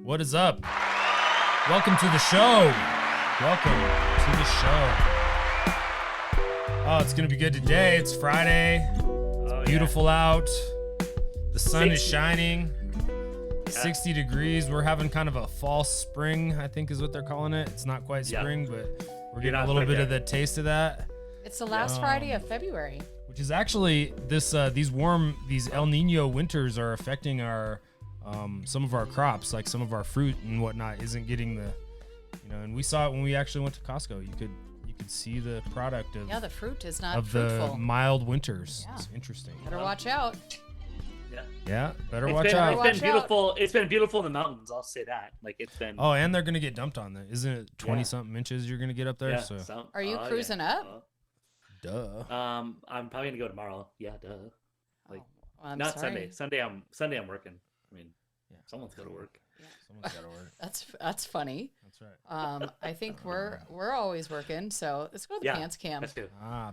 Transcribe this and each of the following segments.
What is up? Welcome to the show. Welcome to the show. Oh, it's going to be good today. It's Friday. It's beautiful out. The sun is shining. 60 degrees. We're having kind of a false spring, I think is what they're calling it. It's not quite spring, but we're getting a little bit of the taste of that. It's the last Friday of February. Which is actually these El Nino winters are affecting our some of our crops, like some of our fruit and whatnot isn't getting the, and we saw it when we actually went to Costco. You could see the product of the fruit is not of fruitful. The mild winters. Yeah. It's interesting. Better watch out. Yeah, better watch out. It's been beautiful. It's been beautiful in the mountains. I'll say that. Like it's been. Oh, and they're gonna get dumped on that. Isn't it 20 something inches you're gonna get up there? Yeah, so. Are you cruising up? Duh. I'm probably gonna go tomorrow. Yeah, duh. Like I'm not sorry. Sunday. Sunday I'm working. I mean, someone's got to work. Yeah. Someone's got to work. That's funny. That's right. I think we're always working. So let's go to the pants cam. Let's do.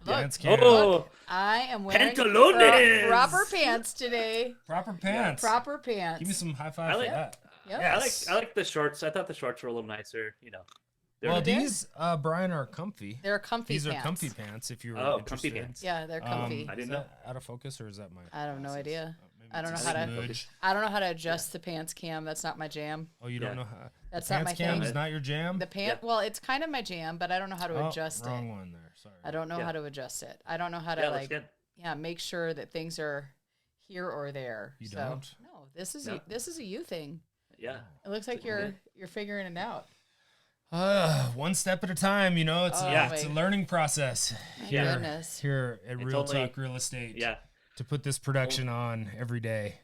Pants cam. Oh, I am wearing pantalones. proper pants today. Proper pants. Proper pants. Give me some high five for that. Yep. Yes. I like the shorts. I thought the shorts were a little nicer. Well, these, Brian, are comfy. They're comfy These pants. are comfy pants if you're interested. Comfy pants. Yeah, they're comfy. I didn't know. know. Out of focus, or is that my? I have no idea. I don't know it's how a to. smudge. I don't know how to adjust the pants cam. That's not my jam. Oh, you don't know how? That's the not pants my cam thing. is not your jam. The pant. Yeah. Well, it's kind of my jam, but I don't know how to adjust wrong it. one there. Sorry. I don't know how to adjust it. I don't know how to make sure that things are here or there. You don't? No, this is a you thing. Yeah. It looks like you're figuring it out. One step at a time, it's a learning process. My goodness. Here at Real Talk Real Estate. Yeah. To put this production on every day.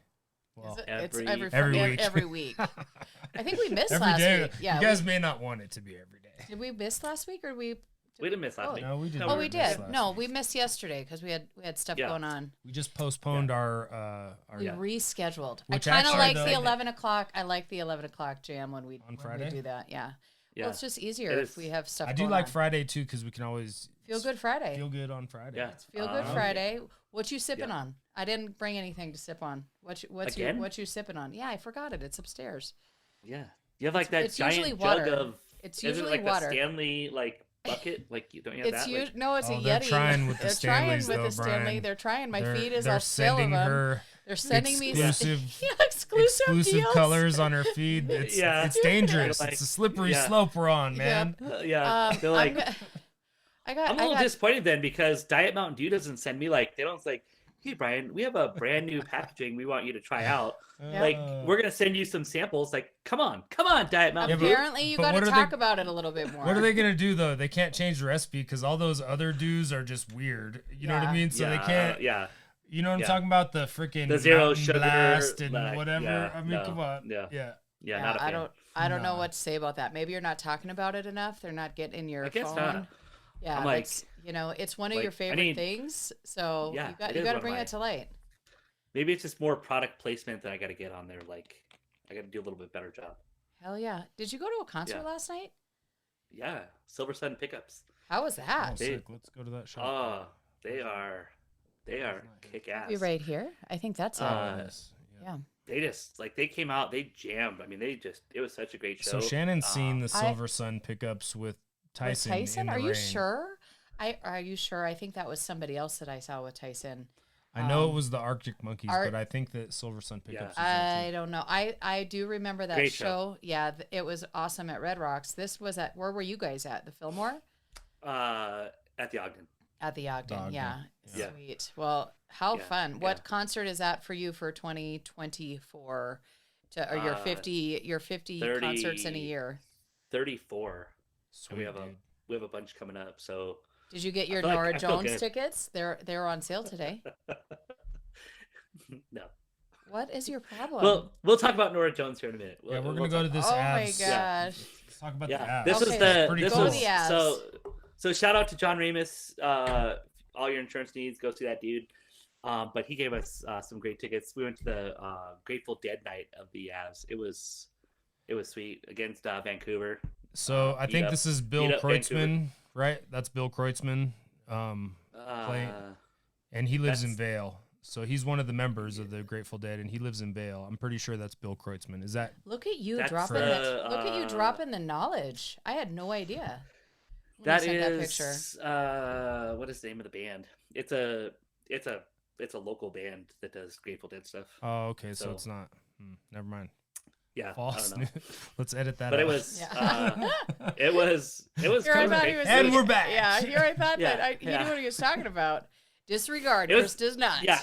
Well, it's every week. Every week. I think we missed every last day. week. Yeah. You guys may not want it to be every day. Did we miss last week or We didn't miss last week. No, we didn't. Oh, we did. No, we missed yesterday because we had stuff going on. We just postponed our We rescheduled. Which I kind of actually, like the 11 o'clock. I like the 11 o'clock jam when we do that. Yeah. Well, it's just easier if we have stuff. I do like Friday too because we can always feel good Friday. Feel good on Friday. Yeah. It's feel good Friday. What you sipping on? I didn't bring anything to sip on. What you sipping on? Yeah, I forgot it. It's upstairs. Yeah. You have like that it's giant water. jug of. It's isn't usually it like water. the Stanley bucket? Like you don't you have that? No, it's a Yeti. They're trying with the They're Stanleys, trying with though, the Stanley. Brian. They're trying. My feed is all still of sending them. her They're sending me exclusive deals. colors on her feed. It's dangerous. Like, it's a slippery slope we're on, man. They're like, I'm a little disappointed then because Diet Mountain Dew doesn't send me they don't like, hey Brian, we have a brand new packaging we want you to try out. Like we're gonna send you some samples. Like, come on, Diet Mountain Dew. Apparently, you got to talk about it a little bit more. What are they gonna do though? They can't change the recipe because all those other dews are just weird. You know what I mean? So they can't. Yeah. You know what I'm talking about? The freaking the zero Mountain sugar Blast and like, whatever. Yeah, I mean, come on. Yeah. Not a fan. I don't know what to say about that. Maybe you're not talking about it enough. They're not getting in your phone. I guess not. Yeah, like, it's one of your favorite things. So you got to bring it to light. Maybe it's just more product placement that I got to get on there. Like, I got to do a little bit better job. Hell yeah! Did you go to a concert last night? Yeah, Silver Sun Pickups. How was that? Oh, sick. Let's go to that shop. Oh, they are kick ass. Be right here. I think that's yeah. They just they came out, they jammed. I mean, it was such a great show. So Shannon's seen the Silver Sun Pickups with Tyson. With Tyson? Are you rain. sure? Are you sure? I think that was somebody else that I saw with Tyson. I know it was the Arctic Monkeys, but I think that Silver Sun Pickups. I don't know. I do remember that great show. Yeah, it was awesome at Red Rocks. This was where were you guys at? The Fillmore? At the Ogden. At the Ogden, yeah. Yeah. Sweet. Well, how fun. Yeah. What concert is that for you for 2024? Or your 50 30 concerts in a year? 34. Sweet, we have a bunch coming up. So did you get your Nora Jones tickets? They're on sale today. No. What is your problem? We'll talk about Nora Jones here in a minute. We're gonna go to this. Oh abs. my gosh! Let's talk about the abs. This was the abs. So shout out to John Ramus. All your insurance needs, go see that dude. But he gave us some great tickets. We went to the Grateful Dead night of the Avs. It was sweet against Vancouver. So I think this is Bill Kreutzmann, right? That's Bill Kreutzmann playing, and he lives in Vail. So he's one of the members of the Grateful Dead, and he lives in Vail. I'm pretty sure that's Bill Kreutzmann. Is that? Look at you That's, dropping look at you dropping the knowledge. I had no idea. That is what is the name of the band? It's a local band that does Grateful Dead stuff. Oh, okay. So it's not. Never mind. Yeah, false. I don't know. Let's edit that. But out. it was Here, I thought he was and we're back. Yeah, here I thought Yeah, that he knew what he was talking about. Disregard. It was- Chris does not. Yeah,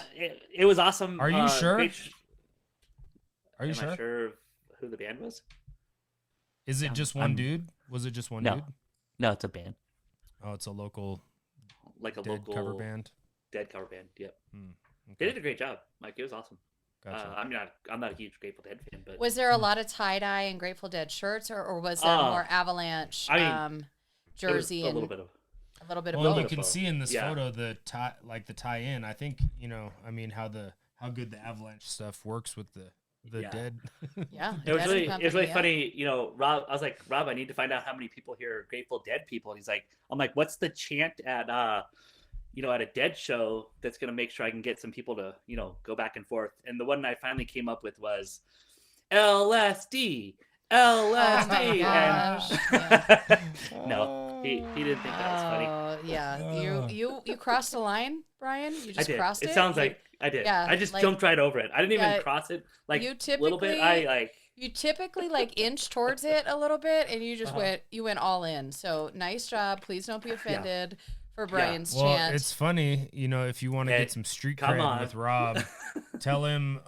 it was awesome. Are you sure? Are you Am sure? I sure who the band was? Is it just one dude? Was it just one dude? No, it's a band. Oh, it's a local, Like a Dead local cover band. Dead cover band. Yep. Okay. They did a great job. Like, it was awesome. Gotcha. I'm not a huge Grateful Dead fan, but Was there a lot of tie dye and Grateful Dead shirts, or was that more Avalanche jersey a and little bit of a little bit of Well, both? you can see in this Yeah. photo the tie-in. I think how good the Avalanche stuff works with the Yeah. Dead. Yeah, It was Dead really Company, funny, Rob. I was like, Rob, I need to find out how many people here are Grateful Dead people. And he's like, I'm like, what's the chant at at a Dead show that's gonna make sure I can get some people to go back and forth. And the one I finally came up with was LSD. LSD. And no, he didn't think that was funny. Oh yeah, you crossed the line, Brian. You just I did. crossed it. It sounds like I did. Yeah, I just like- jumped right over it. I didn't even Yeah, cross it like you a little bit. typically- You typically inch towards it a little bit, and you just went all in. So nice job. Please don't be offended for Brian's Well, chant. it's funny, if you want to Hey, get some street come cred on. with Rob, tell him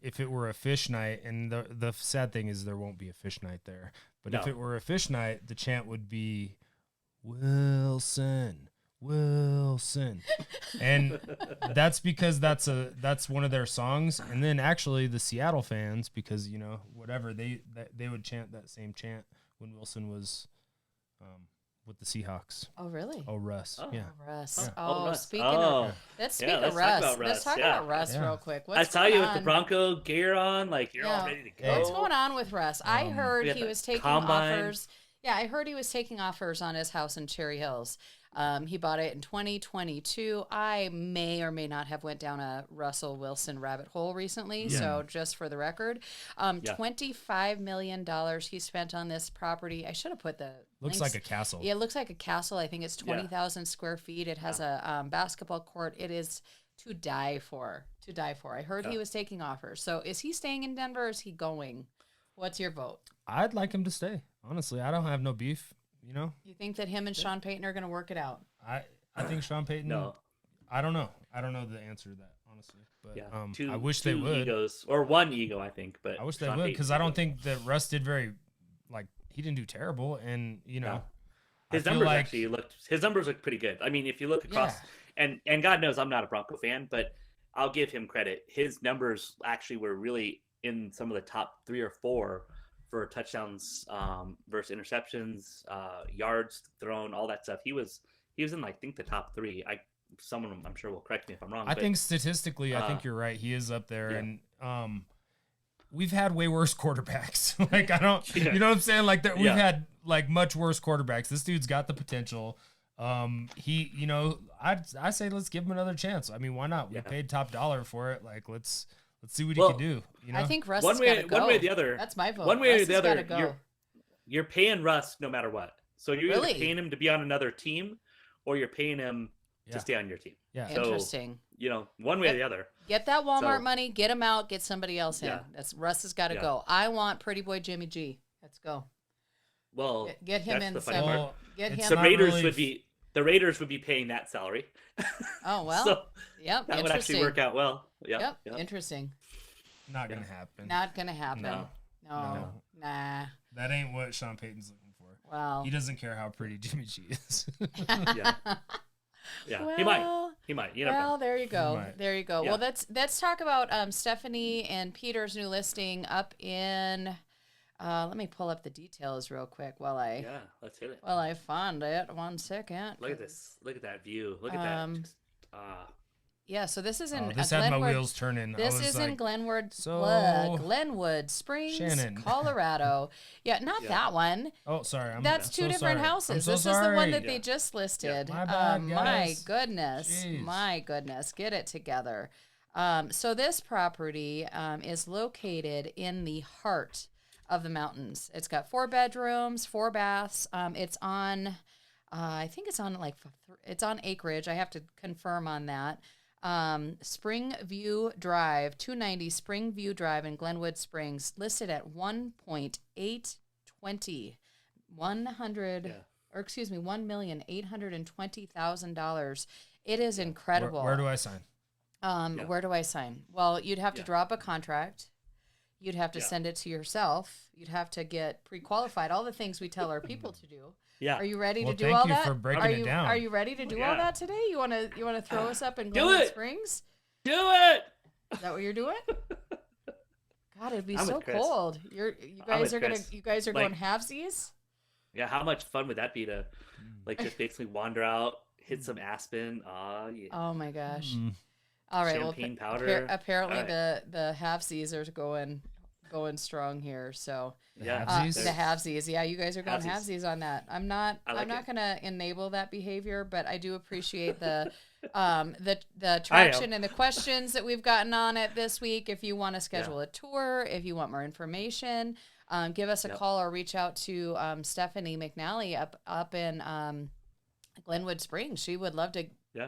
if it were a fish night, and the sad thing is there won't be a fish night there. But if No. it were a fish night, the chant would be Wilson. And that's because that's one of their songs. And then actually the Seattle fans, because whatever they would chant that same chant when Wilson was with the Seahawks. Oh really? Oh, Russ. Oh. Yeah. Russ. Yeah. Oh, Russ. speaking Oh. of let's speak Yeah, of let's talk Russ. about Let's Russ, talk yeah. about Russ Yeah. real quick. I What's saw you going with the on? Bronco gear on, like you're all Yeah. ready to go. What's going on with Russ? I heard we had he the was taking combine. offers. Yeah, I heard he was taking offers on his house in Cherry Hills. He bought it in 2022. I may or may not have went down a Russell Wilson rabbit hole recently. So just for the record, $25 million he spent on this property. I should have put the Looks links. like a castle. Yeah, it looks like a castle. I think it's 20,000 square feet. It has a basketball court. It is to die for. To die for. I heard he was taking offers. So is he staying in Denver or is he going? What's your vote? I'd like him to stay. Honestly, I don't have no beef. You think that him and Sean Payton are going to work it out? I think Sean Payton. No. I don't know. I don't know the answer to that, honestly. But Yeah. I wish they two would. egos, or one ego, I think. But I wish they Sean would, Payton's because I don't ego. think that Russ did he didn't do terrible, and No. I His feel numbers like- actually his numbers look pretty good. I mean, if you look across, and God knows I'm not a Bronco fan, but I'll give him credit. His numbers actually were really in some of the top 3 or 4 for touchdowns versus interceptions, yards thrown, all that stuff. He was in I think the top 3. Someone I'm sure will correct me if I'm wrong. I but think statistically, I think you're right. He is up there, yeah. and we've had way worse quarterbacks. I don't, Yeah. you know what I'm saying? We've Yeah. had much worse quarterbacks. This dude's got the potential. I say let's give him another chance. I mean, why not? We Yeah. paid top dollar for it. Let's see what Well, he can do. I think Russ one has way, got to go. one way or the other. That's my vote. One way Russ or the has other, gotta go. you're paying Russ no matter what. So you're Really? either paying him to be on another team, or you're paying him Yeah. to stay on your team. Yeah. So, Interesting. One way or the other. Get that Walmart So- money, get him out, get somebody else in. Yeah. That's Russ has got to Yeah. go. I want Pretty Boy Jimmy G. Let's go. Well, Get him that's in the funny some- part. Well, Get it's him. The not Raiders really the Raiders would be paying that salary. Oh well. so Yep. that would Interesting. actually work out well. Yep. Yep. Interesting. not gonna happen. Not gonna happen. No. No. Nah. That ain't what Sean Payton's looking for. Well. He doesn't care how pretty Jimmy G is. Yeah. Yeah. He might. He might. You never know. Well, there you go. might. There you go. Yeah. Well, let's talk about Stephanie and Peter's new listing up in. Let me pull up the details real quick while I Let's hit it. find it. 1 second. Look at this. Look at that view. Look at that. Just, Yeah, so this is in This had my Glenwood. wheels turning. This I was is like, in Glenwood, so- Glenwood Springs, Shannon. Colorado. Yeah, not Yeah. that one. Oh, sorry. That's so two different sorry. houses. I'm so This is the one sorry. that they Yeah. just listed. My bad, My guys. goodness. Jeez. My goodness. Get it together. So this property is located in the heart of the mountains. It's got 4 bedrooms, 4 baths. It's on, I think it's on it's on acreage. I have to confirm on that. Springview Drive, 290 Springview Drive in Glenwood Springs, listed at 1.820, $1,820,000. It is incredible. Where do I sign? Where do I sign? Well, you'd have to draw up a contract. You'd have to send it to yourself. You'd have to get pre-qualified. All the things we tell our people to do. Yeah. Are you ready to do thank all you that? for breaking it down. Are you ready to do all that today? You want to throw us up in Do Glenwood it! Springs? Do it. Is that what you're doing? God, it'd be I'm so with Chris. cold. You guys are Chris. going halvesies? Yeah, how much fun would that be to just basically wander out, hit some aspen? Yeah. Oh my gosh. All right. Champagne well, powder. Apparently All right. the halvesies are going strong here. So Yeah. Halvesies? the halvesies. Yeah, you guys are going Halvesies. halvesies on that. I'm not going to enable that behavior, but I do appreciate the traction and the questions that we've gotten on it this week. If you want to schedule a tour, if you want more information, give us a call or reach out to Stephanie McNally up in Glenwood Springs. She would love to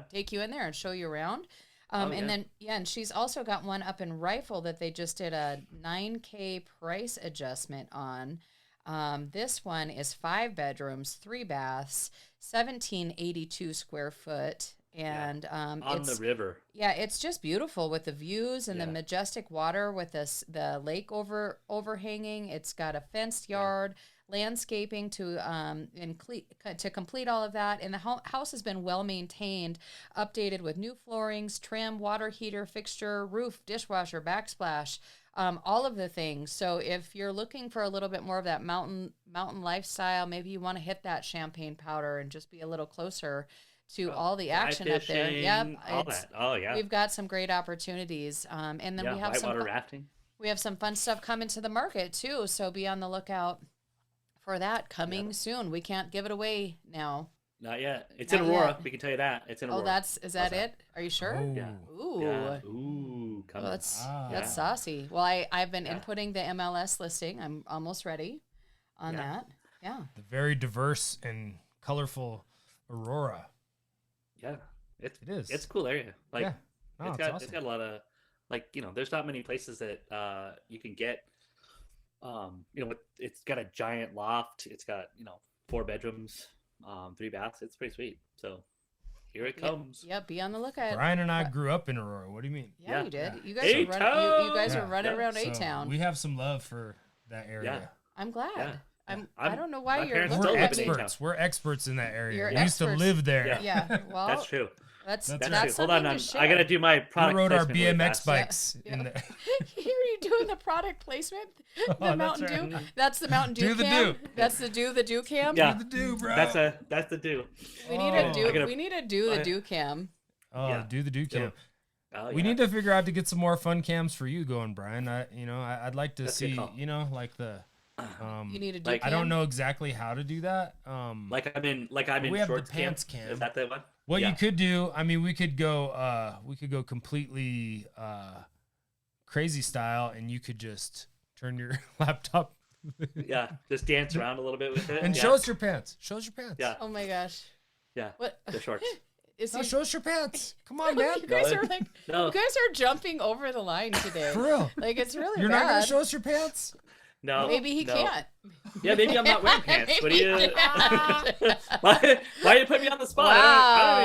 take you in there and show you around. And she's also got one up in Rifle that they just did a $9K price adjustment on. This one is 5 bedrooms, 3 baths, 1,782 square foot. And on it's the river. Yeah, it's just beautiful with the views and the majestic water with the lake overhanging. It's got a fenced yard, landscaping to complete all of that. And the house has been well maintained, updated with new floorings, trim, water heater, fixture, roof, dishwasher, backsplash, all of the things. So if you're looking for a little bit more of that mountain lifestyle, maybe you want to hit that Champagne Powder and just be a little closer to all the action up there. Yep. All that. Oh yeah. We've got some great opportunities. And then we have whitewater rafting. We have some fun stuff coming to the market too. So be on the lookout for that coming soon. We can't give it away now. Not yet. It's in Aurora. We can tell you that. It's in Aurora. Is that it? Are you sure? Oh. Yeah. Ooh. Yeah. Ooh. Coming. Well, that's saucy. Well, I've been inputting the MLS listing. I'm almost ready on that. Yeah. The very diverse and colorful Aurora. Yeah. It is. It's a cool area. Like it's got awesome. it's got a lot of there's not many places that you can get it's got a giant loft. It's got, 4 bedrooms, 3 baths. It's pretty sweet. So here it comes. Yep, be on the lookout. Brian and I grew up in Aurora. What do you mean? Yeah, you did. You guys A-town! you guys are running around So A-Town. we have some love for that area. Yeah. I'm glad. Yeah. I don't know why my you're parents looking still We're live at in me. A-Town. experts. We're experts in that area. You're We used to experts. live there. Yeah, well, That's true. That's That's That's true. Hold on. something to I got to share. do my We product rode our placement really BMX fast. bikes Yeah. in the. Here you doing the product placement? The that's Mountain right. Dew. That's the Mountain Dew Do the cam. do. That's the do cam. Yeah. the do, bro. That's the do. We need Oh. a do. I gotta- We need a do the do cam. Oh, Yeah. do the do cam. Oh, We need to figure out to get some more fun cams for you going, Brian. I'd like to That's a good see, call. like the. You need a do like, cam. I don't know exactly how to do that. Like I'm in we have the shorts pants camp. cam. Is that the one? What Yeah. you could do, we could go completely crazy style, and you could just turn your laptop Yeah, just dance around a little bit with it. and yeah. show us your pants. Show us your pants. Yeah, Oh my gosh. yeah. What? The shorts. Is No, he? show us your pants. Come on, man. You guys No, are like. no. You guys are jumping over the line today. For real. Like it's really You're bad. not gonna show us your pants? No. Maybe he no. can't. Yeah, maybe I'm not wearing pants. What do Maybe you? he can't. why are you putting me on the spot? I don't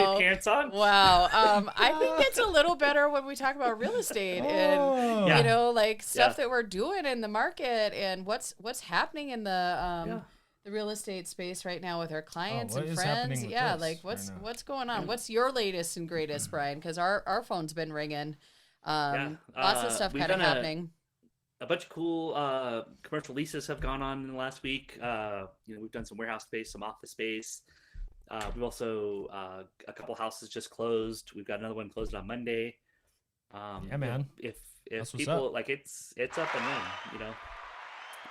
have any pants on. Wow. I think it's a little better when we talk about real estate and Oh. Yeah. like stuff Yeah. that we're doing in the market and what's happening in the real estate space right now with our clients what and is friends. happening with Yeah, this like right now? what's going on? What's your latest and greatest, Brian? Because our phone's been ringing. Lots of stuff we've kind of done happening. A bunch of cool commercial leases have gone on in the last week. We've done some warehouse space, some office space. We've also a couple houses just closed. We've got another one closed on Monday. Yeah, man. If That's what's people up. like it's up and running,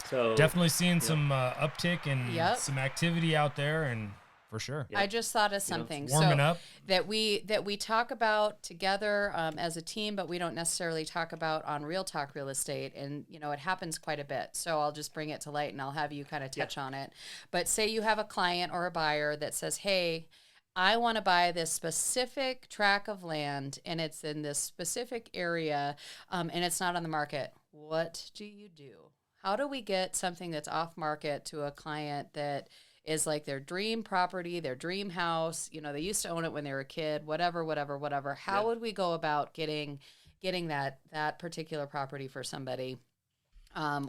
So Definitely seeing some uptick and Yep. some activity out there, and for sure. Yeah. I just thought of You know, something. Warming so up. that we talk about together as a team, but we don't necessarily talk about on Real Talk Real Estate. And, you know, it happens quite a bit. So I'll just bring it to light and I'll have you kind of touch on it. But say you have a client or a buyer that says, hey, I want to buy this specific tract of land and it's in this specific area and it's not on the market. What do you do? How do we get something that's off market to a client that is like their dream property, their dream house? You know, they used to own it when they were a kid, whatever. How would we go about getting that particular property for somebody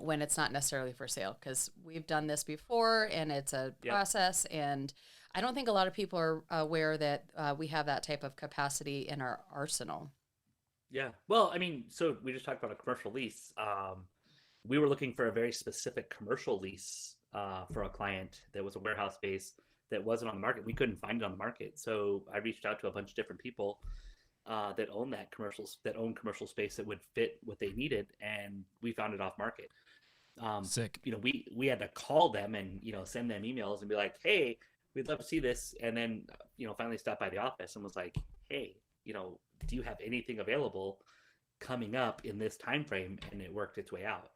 when it's not necessarily for sale? Because we've done this before and it's a process, and I don't think a lot of people are aware that we have that type of capacity in our arsenal. Yeah. Well, I mean, so we just talked about a commercial lease. We were looking for a very specific commercial lease for a client that was a warehouse space that wasn't on the market. We couldn't find it on the market. So I reached out to a bunch of different people that own commercial space that would fit what they needed, and we found it off market. Sick. You know, we had to call them and, you know, send them emails and be like, hey, we'd love to see this. And then, you know, finally stopped by the office and was like, hey, you know, do you have anything available coming up in this time frame? And it worked its way out.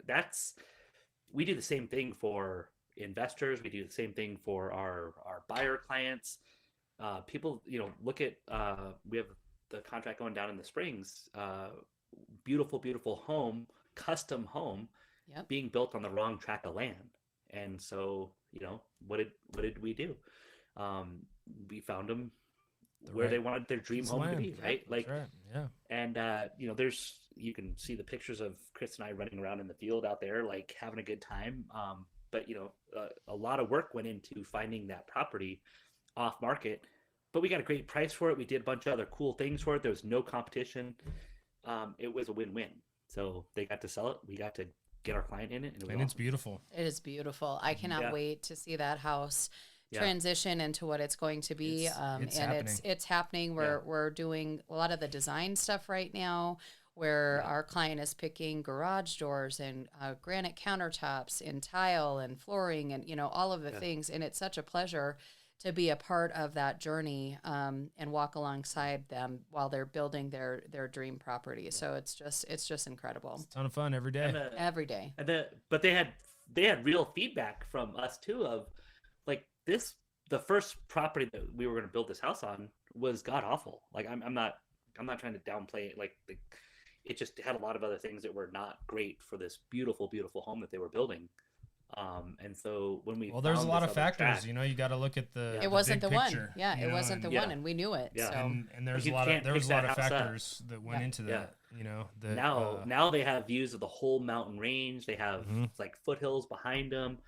We do the same thing for investors. We do the same thing for our buyer clients. People, you know, look at we have the contract going down in the Springs. Beautiful home, custom home, being built on the wrong tract of land. And so, you know, what did we do? We found them where they wanted their dream home to be, right? Like, right. Yeah. And you know, you can see the pictures of Chris and I running around in the field out there, like having a good time. But you know, a lot of work went into finding that property off market, but we got a great price for it. We did a bunch of other cool things for it. There was no competition. It was a win-win. So they got to sell it. We got to get our client in it, and it's beautiful. It is beautiful. I cannot wait to see that house transition into what it's going to be. It's happening. We're doing a lot of the design stuff right now, where our client is picking garage doors and granite countertops and tile and flooring and, you know, all of the things. And it's such a pleasure to be a part of that journey and walk alongside them while they're building their dream property. So it's just incredible. It's a ton of fun every day. Every day. But they had real feedback from us too of like the first property that we were going to build this house on was god awful. Like I'm not trying to downplay it. Like it just had a lot of other things that were not great for this beautiful home that they were building. And so when there's a lot of factors, you know, you got to look at the it wasn't big the picture, one. Yeah, it wasn't the one, and we knew it. Yeah. So. And there was a lot of factors that went into that, you know. Now they have views of the whole mountain range. They have like foothills behind them.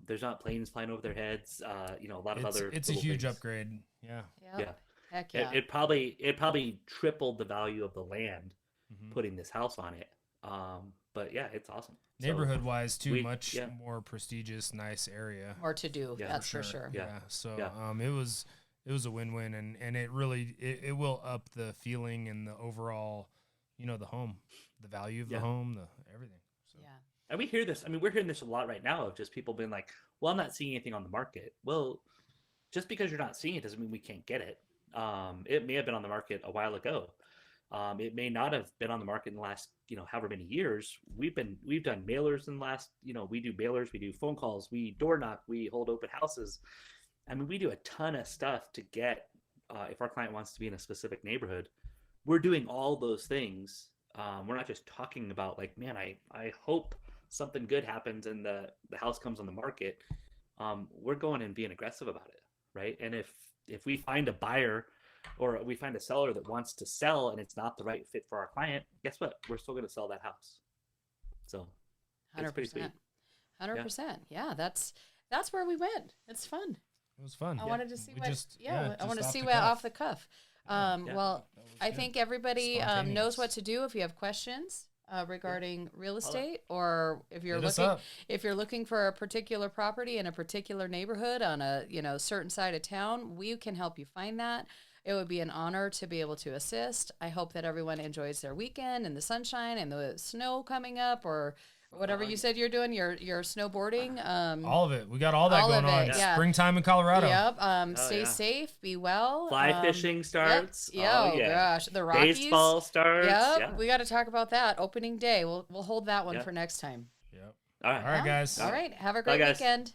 There's not planes flying over their heads. You know, a lot of other. It's a huge upgrade. Yeah. Yeah. Heck yeah. It probably tripled the value of the land putting this house on it. But yeah, it's awesome. Neighborhood wise, too, much more prestigious, nice area. More to do. That's for sure. Yeah. So it was a win-win, and it really it will up the feeling and the overall, you know, the home, the value of the home, the everything. So. Yeah. And we hear this. I mean, we're hearing this a lot right now of just people being like, "Well, I'm not seeing anything on the market." Well, just because you're not seeing it doesn't mean we can't get it. It may have been on the market a while ago. It may not have been on the market in the last, you know, however many years. We've done mailers in the last, you know, we do mailers, we do phone calls, we door knock, we hold open houses. I mean, we do a ton of stuff to get, if our client wants to be in a specific neighborhood, we're doing all those things. We're not just talking about like, man, I hope something good happens and the house comes on the market. We're going and being aggressive about it, right? And if we find a buyer or we find a seller that wants to sell and it's not the right fit for our client, guess what? We're still going to sell that house. So 100%. 100%. Yeah, that's where we went. It's fun. It was fun. I wanted to see I want to see what off the cuff. Well, I think everybody knows what to do if you have questions regarding real estate, or if you're looking for a particular property in a particular neighborhood on a, you know, certain side of town, we can help you find that. It would be an honor to be able to assist. I hope that everyone enjoys their weekend and the sunshine and the snow coming up, or Whatever you said you're doing, your snowboarding. All of it. We got all that all going of on. it, yeah. Springtime in Colorado. Yep. Stay safe. Be well. Fly fishing starts. Yep. Oh gosh, the Rockies. Baseball starts. Yep. Yeah. We got to talk about that opening day. We'll hold that one for next time. Yep. All right. All right, guys. All right. Have a Bye, great guys. weekend.